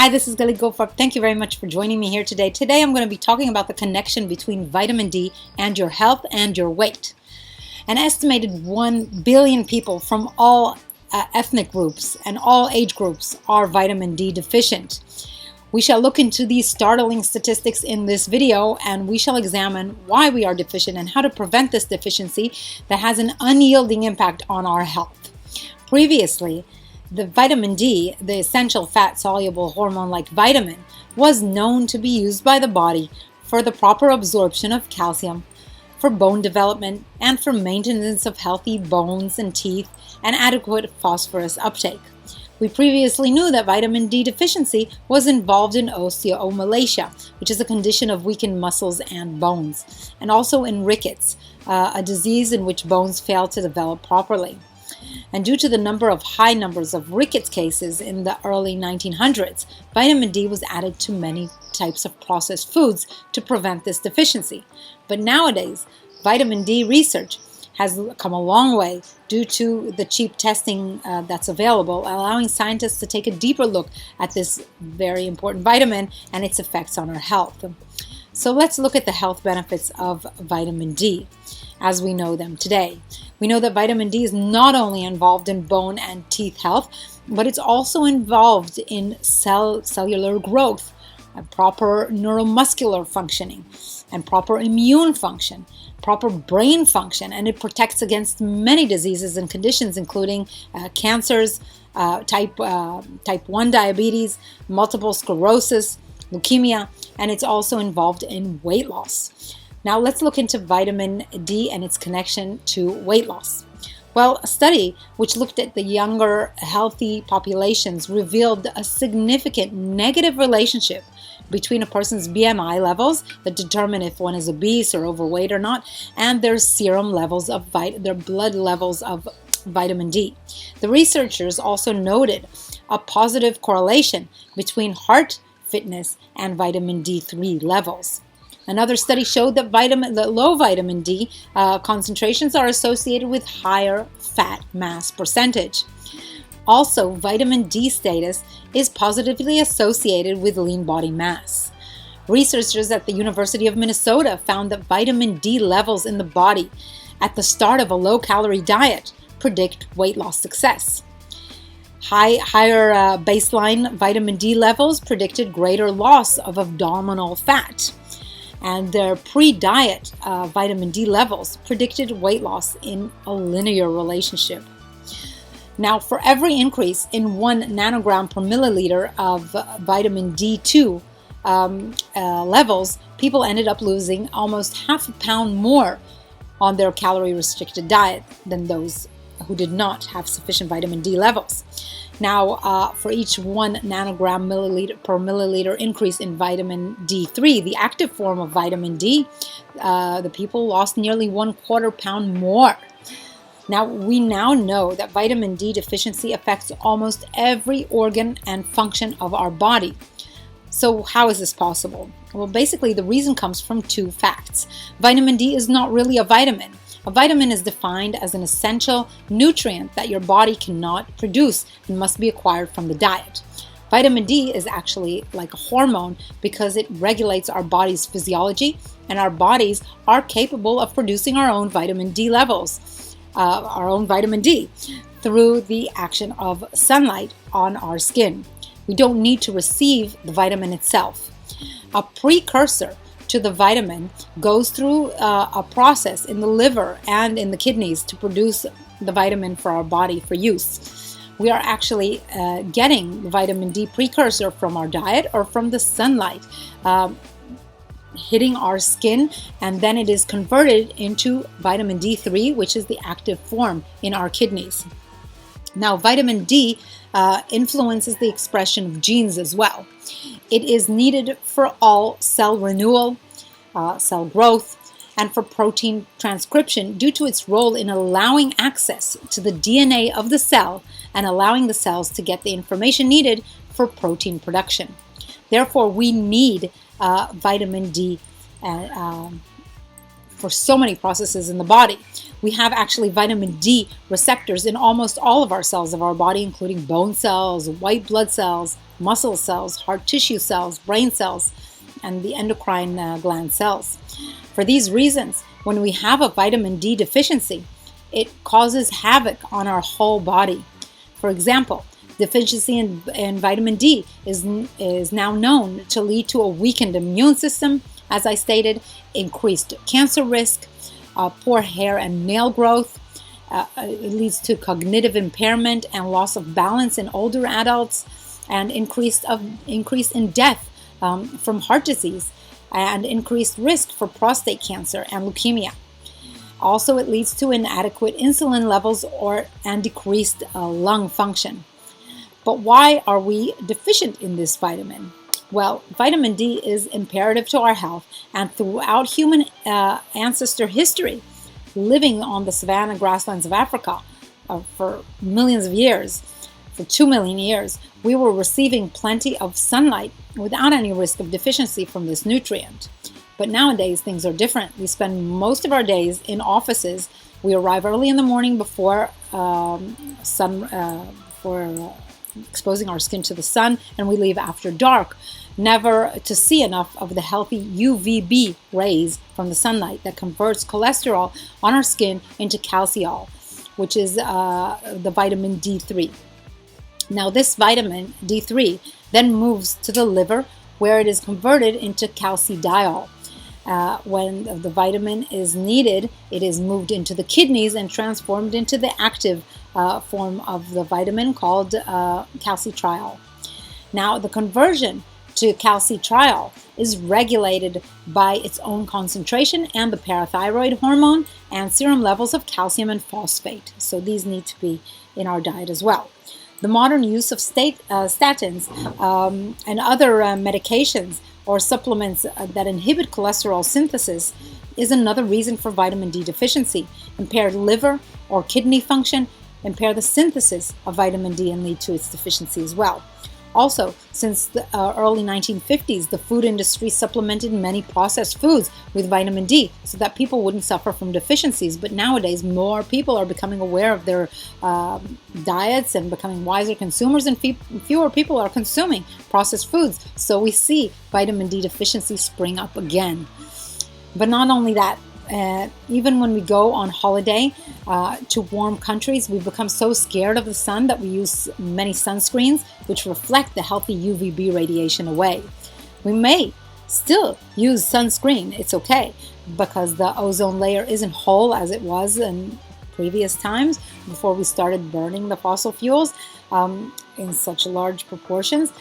Hi, this is Galit Goldfarb. Thank you very much for joining me here today. Today I'm going to be talking about the connection between vitamin D and your health and your weight. An estimated 1 billion people from all ethnic groups and all age groups are vitamin D deficient. We shall look into these startling statistics in this video, and we shall examine why we are deficient and how to prevent this deficiency that has an unyielding impact on our health. Previously, the vitamin D, the essential fat-soluble hormone-like vitamin, was known to be used by the body for the proper absorption of calcium, for bone development, and for maintenance of healthy bones and teeth and adequate phosphorus uptake. We previously knew that vitamin D deficiency was involved in osteomalacia, which is a condition of weakened muscles and bones, and also in rickets, a disease in which bones fail to develop properly. And due to the high numbers of rickets cases in the early 1900s, vitamin D was added to many types of processed foods to prevent this deficiency. But nowadays, vitamin D research has come a long way due to the cheap testing that's available, allowing scientists to take a deeper look at this very important vitamin and its effects on our health. So let's look at the health benefits of vitamin D as we know them today. We know that vitamin D is not only involved in bone and teeth health, but it's also involved in cellular growth, and proper neuromuscular functioning, and proper immune function, proper brain function, and it protects against many diseases and conditions, including cancers, type 1 diabetes, multiple sclerosis, leukemia, and it's also involved in weight loss. Now let's look into vitamin D and its connection to weight loss. Well, a study which looked at the younger healthy populations revealed a significant negative relationship between a person's BMI levels that determine if one is obese or overweight or not, and their serum levels of their blood levels of vitamin D. The researchers also noted a positive correlation between heart fitness and vitamin D3 levels. Another study showed that low vitamin D concentrations are associated with higher fat mass percentage. Also, vitamin D status is positively associated with lean body mass. Researchers at the University of Minnesota found that vitamin D levels in the body at the start of a low-calorie diet predict weight loss success. Higher baseline vitamin D levels predicted greater loss of abdominal fat, and their pre-diet vitamin D levels predicted weight loss in a linear relationship. Now, for every increase in 1 nanogram per milliliter of vitamin D2 levels, people ended up losing almost half a pound more on their calorie-restricted diet than those who did not have sufficient vitamin D levels. Now, for each 1 nanogram per milliliter increase in vitamin D3, the active form of vitamin D, the people lost nearly 1/4 pound more. Now, we now know that vitamin D deficiency affects almost every organ and function of our body. So how is this possible? Well, basically, the reason comes from two facts. Vitamin D is not really a vitamin. A vitamin is defined as an essential nutrient that your body cannot produce and must be acquired from the diet. Vitamin D is actually like a hormone because it regulates our body's physiology, and our bodies are capable of producing our own vitamin D levels, our own vitamin D, through the action of sunlight on our skin. We don't need to receive the vitamin itself. A precursor to the vitamin goes through a process in the liver and in the kidneys to produce the vitamin for our body for use. We are actually getting the vitamin D precursor from our diet or from the sunlight hitting our skin, and then it is converted into vitamin D3, which is the active form in our kidneys. Now, vitamin D influences the expression of genes as well. It is needed for all cell renewal, cell growth, and for protein transcription due to its role in allowing access to the DNA of the cell and allowing the cells to get the information needed for protein production. Therefore, we need vitamin D for so many processes in the body. We have actually vitamin D receptors in almost all of our cells of our body, including bone cells, white blood cells, muscle cells, heart tissue cells, brain cells, and the endocrine gland cells. For these reasons, when we have a vitamin D deficiency, it causes havoc on our whole body. For example, deficiency in vitamin D is now known to lead to a weakened immune system, as I stated, increased cancer risk, poor hair and nail growth. It leads to cognitive impairment and loss of balance in older adults, and increase in death from heart disease, and increased risk for prostate cancer and leukemia. Also, it leads to inadequate insulin levels and decreased lung function. But why are we deficient in this vitamin? Well, vitamin D is imperative to our health, and throughout human ancestor history, living on the savanna grasslands of Africa for millions of years, for 2 million years, we were receiving plenty of sunlight without any risk of deficiency from this nutrient. But nowadays, things are different. We spend most of our days in offices. We arrive early in the morning before exposing our skin to the sun, and we leave after dark, never to see enough of the healthy UVB rays from the sunlight that converts cholesterol on our skin into calciol, which is the vitamin D3. Now, this vitamin D3 then moves to the liver, where it is converted into calcidiol. When the vitamin is needed, it is moved into the kidneys and transformed into the active form of the vitamin called calcitriol. Now, the conversion to calcitriol is regulated by its own concentration and the parathyroid hormone and serum levels of calcium and phosphate. So these need to be in our diet as well. The modern use of statins and other medications or supplements that inhibit cholesterol synthesis is another reason for vitamin D deficiency. Impaired liver or kidney function impair the synthesis of vitamin D and lead to its deficiency as well. Also, since the early 1950s, the food industry supplemented many processed foods with vitamin D so that people wouldn't suffer from deficiencies. But nowadays, more people are becoming aware of their diets and becoming wiser consumers, and fewer people are consuming processed foods. So we see vitamin D deficiency spring up again. But not only that, even when we go on holiday to warm countries, we've become so scared of the sun that we use many sunscreens which reflect the healthy UVB radiation away. We may still use sunscreen, it's okay, because the ozone layer isn't whole as it was in previous times before we started burning the fossil fuels in such large proportions,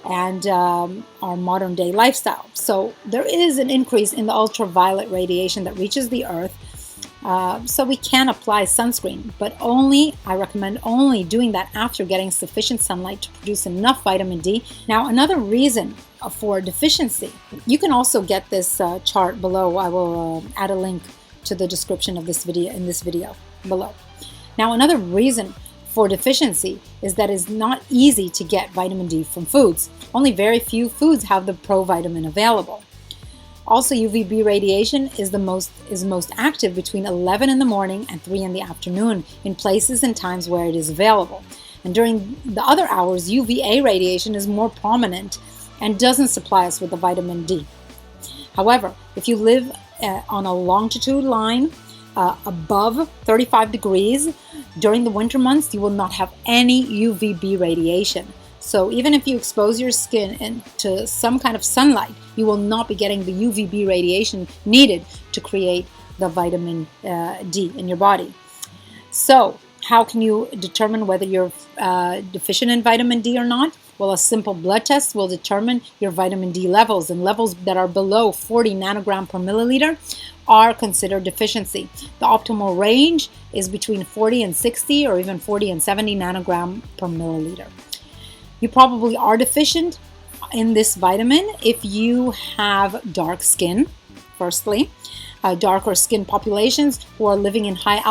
and our modern day lifestyle. So there is an increase in the ultraviolet radiation that reaches the earth, so we can apply sunscreen, but I recommend only doing that after getting sufficient sunlight to produce enough vitamin D. Now, another reason for deficiency, you can also get this chart below. I will add a link to the description of this video below. Now, another reason for deficiency is that it's not easy to get vitamin D from foods. Only very few foods have the provitamin available. Also, UVB radiation is most active between 11 in the morning and 3 in the afternoon in places and times where it is available. And during the other hours, UVA radiation is more prominent and doesn't supply us with the vitamin D. However, if you live on a longitude line above 35 degrees, during the winter months, you will not have any UVB radiation. So even if you expose your skin to some kind of sunlight, you will not be getting the UVB radiation needed to create the vitamin D in your body. So how can you determine whether you're deficient in vitamin D or not? Well, a simple blood test will determine your vitamin D levels, and levels that are below 40 nanogram per milliliter are considered deficiency. The optimal range is between 40 and 60 or even 40 and 70 nanogram per milliliter. You probably are deficient in this vitamin if you have dark skin, firstly. Darker skin populations who are living in high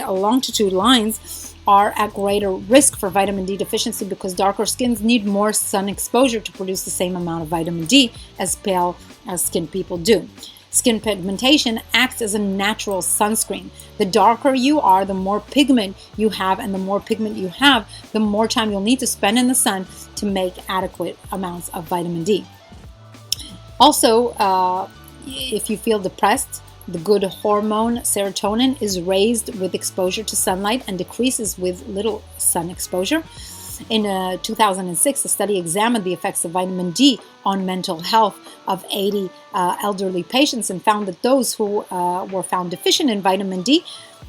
longitude lines are at greater risk for vitamin D deficiency because darker skins need more sun exposure to produce the same amount of vitamin D as pale skinned people do. Skin pigmentation acts as a natural sunscreen. The darker you are, the more pigment you have, and the more pigment you have, the more time you'll need to spend in the sun to make adequate amounts of vitamin D. Also, if you feel depressed, the good hormone serotonin is raised with exposure to sunlight and decreases with little sun exposure. In 2006, a study examined the effects of vitamin D on mental health of 80 elderly patients and found that those who were found deficient in vitamin D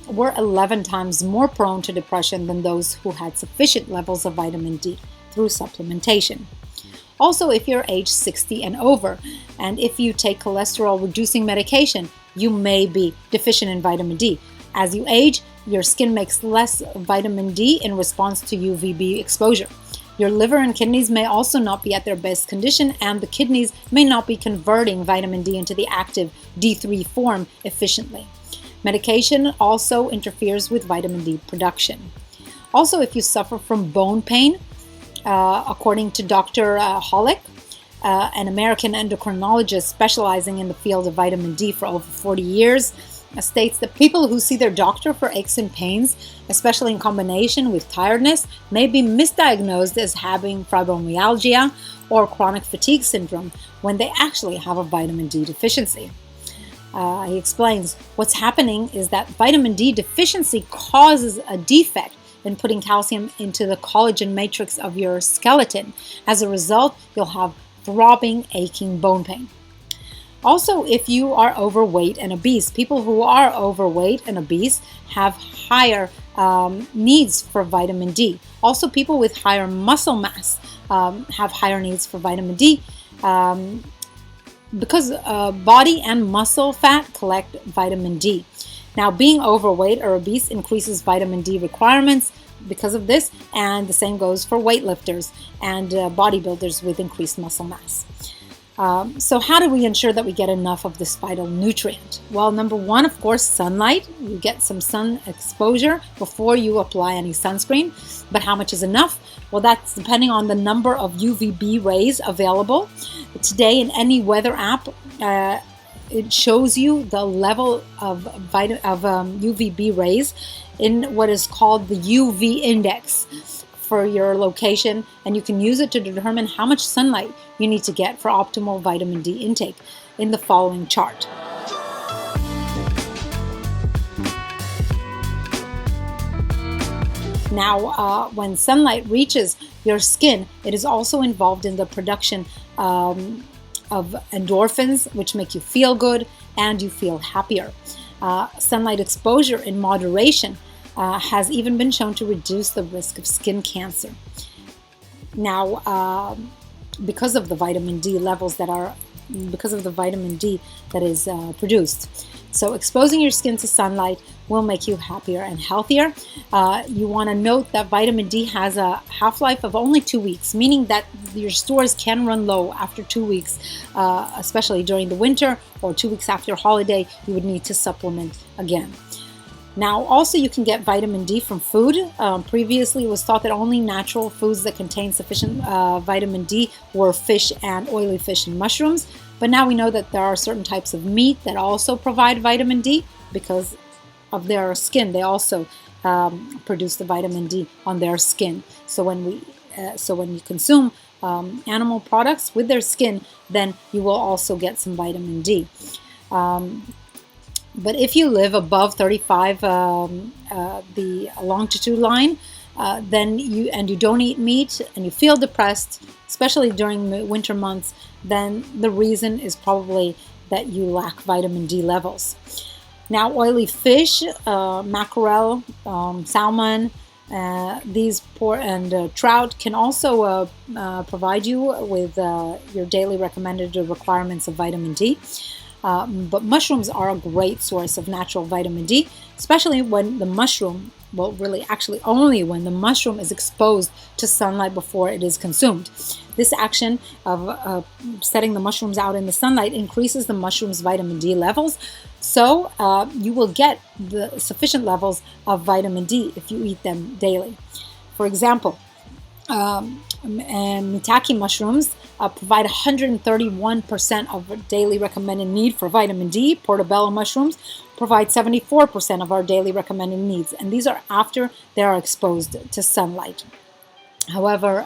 were 11 times more prone to depression than those who had sufficient levels of vitamin D through supplementation. Also, if you're age 60 and over, and if you take cholesterol-reducing medication, you may be deficient in vitamin D. As you age, your skin makes less vitamin D in response to UVB exposure. Your liver and kidneys may also not be at their best condition, and the kidneys may not be converting vitamin D into the active D3 form efficiently. Medication also interferes with vitamin D production. Also, if you suffer from bone pain, according to Dr. Hollick, an American endocrinologist specializing in the field of vitamin D for over 40 years, states that people who see their doctor for aches and pains, especially in combination with tiredness, may be misdiagnosed as having fibromyalgia or chronic fatigue syndrome when they actually have a vitamin D deficiency. He explains, what's happening is that vitamin D deficiency causes a defect in putting calcium into the collagen matrix of your skeleton. As a result, you'll have throbbing, aching bone pain. Also, if you are overweight and obese, people who are overweight and obese have higher needs for vitamin D. Also, people with higher muscle mass have higher needs for vitamin D because body and muscle fat collect vitamin D. Now, being overweight or obese increases vitamin D requirements because of this, and the same goes for weightlifters and bodybuilders with increased muscle mass. So how do we ensure that we get enough of this vital nutrient? Well, number one, of course, sunlight. You get some sun exposure before you apply any sunscreen. But how much is enough? Well, that's depending on the number of UVB rays available. Today, in any weather app, it shows you the level of UVB rays in what is called the UV index for your location, and you can use it to determine how much sunlight you need to get for optimal vitamin D intake in the following chart. Now, when sunlight reaches your skin, it is also involved in the production of endorphins, which make you feel good and you feel happier. Sunlight exposure in moderation has even been shown to reduce the risk of skin cancer. Now, because of the vitamin D levels because of the vitamin D that is produced. So exposing your skin to sunlight will make you happier and healthier. You want to note that vitamin D has a half-life of only 2 weeks, meaning that your stores can run low after 2 weeks, especially during the winter or 2 weeks after your holiday. You would need to supplement again. Now, also you can get vitamin D from food. Previously, it was thought that only natural foods that contain sufficient vitamin D were fish and oily fish and mushrooms. But now we know that there are certain types of meat that also provide vitamin D because of their skin. They also produce the vitamin D on their skin. So when you consume animal products with their skin, then you will also get some vitamin D. But if you live above 35, the longitude line, then you don't eat meat and you feel depressed, especially during the winter months, then the reason is probably that you lack vitamin D levels. Now, oily fish, mackerel, salmon, trout can also provide you with your daily recommended requirements of vitamin D. But mushrooms are a great source of natural vitamin D, especially when the mushroom, well, really actually only when the mushroom is exposed to sunlight before it is consumed. This action of setting the mushrooms out in the sunlight increases the mushroom's vitamin D levels, so you will get the sufficient levels of vitamin D if you eat them daily. For example, and Maitake mushrooms provide 131% of our daily recommended need for vitamin D. Portobello mushrooms provide 74% of our daily recommended needs, and these are after they are exposed to sunlight. However,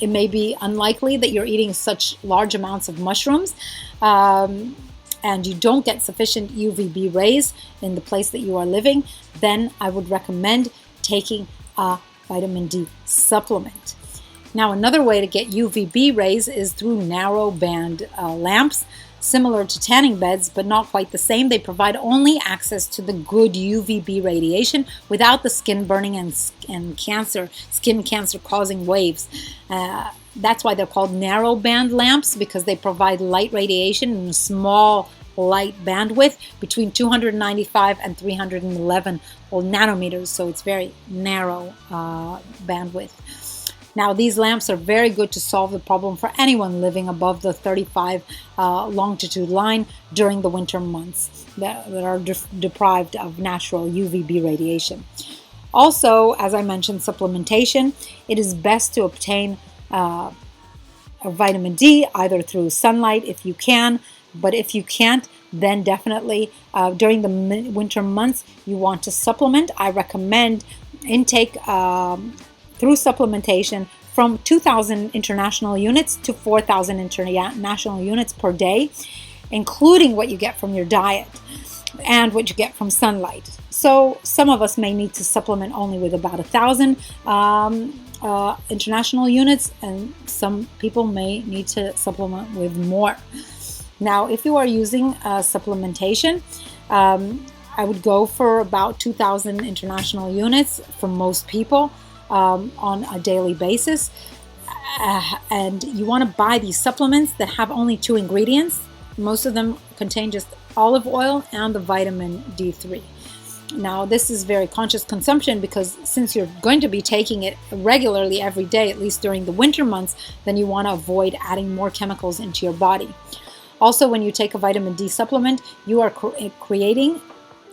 it may be unlikely that you're eating such large amounts of mushrooms and you don't get sufficient UVB rays in the place that you are living. Then I would recommend taking a vitamin D supplement. Now, another way to get UVB rays is through narrowband lamps, similar to tanning beds, but not quite the same. They provide only access to the good UVB radiation without the skin burning and skin cancer causing waves. That's why they're called narrowband lamps, because they provide light radiation in a small light bandwidth between 295 and 311 nanometers, so it's very narrow bandwidth. Now, these lamps are very good to solve the problem for anyone living above the 35 longitude line during the winter months that are deprived of natural UVB radiation. Also, as I mentioned, supplementation. It is best to obtain a vitamin D either through sunlight if you can, but if you can't, then definitely during the winter months you want to supplement. I recommend intake through supplementation from 2,000 international units to 4,000 international units per day, including what you get from your diet and what you get from sunlight. So some of us may need to supplement only with about 1,000 international units, and some people may need to supplement with more. Now, if you are using supplementation, I would go for about 2,000 international units for most people on a daily basis. And you want to buy these supplements that have only 2 ingredients. Most of them contain just olive oil and the vitamin D3. Now, this is very conscious consumption, because since you're going to be taking it regularly every day, at least during the winter months, then you want to avoid adding more chemicals into your body. Also, when you take a vitamin D supplement, you are creating,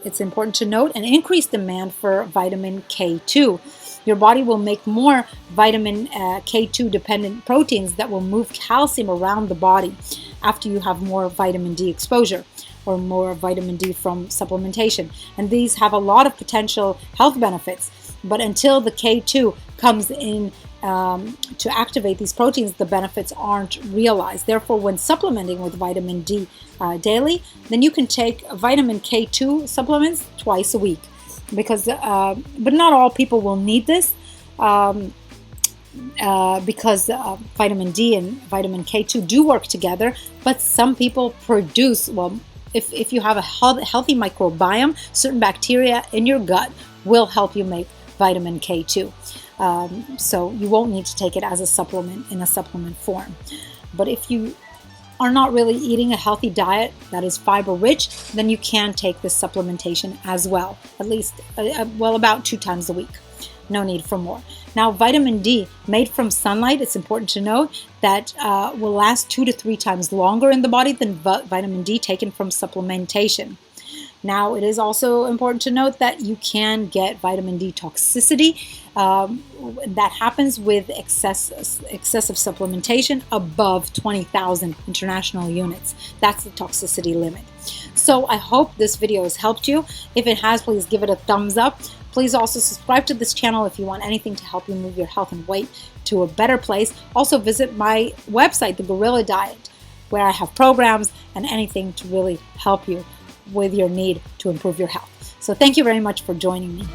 it's important to note, an increased demand for vitamin K2. Your body will make more vitamin K2 dependent proteins that will move calcium around the body after you have more vitamin D exposure or more vitamin D from supplementation. And these have a lot of potential health benefits. But until the K2 comes in to activate these proteins, the benefits aren't realized. Therefore, when supplementing with vitamin D daily, then you can take vitamin K2 supplements twice a week. Because, but not all people will need this because vitamin D and vitamin K2 do work together. But some people produce, well, if you have a healthy microbiome, certain bacteria in your gut will help you make vitamin K2. So you won't need to take it as a supplement in a supplement form. But if you are not really eating a healthy diet that is fiber rich, then you can take this supplementation as well, at least, well, about 2 times a week. No need for more. Now, vitamin D made from sunlight, it's important to note that will last 2 to 3 times longer in the body than vitamin D taken from supplementation. Now, it is also important to note that you can get vitamin D toxicity. That happens with excessive supplementation above 20,000 international units. That's the toxicity limit. So I hope this video has helped you. If it has, please give it a thumbs up. Please also subscribe to this channel if you want anything to help you move your health and weight to a better place. Also visit my website, The Gorilla Diet, where I have programs and anything to really help you with your need to improve your health. So thank you very much for joining me.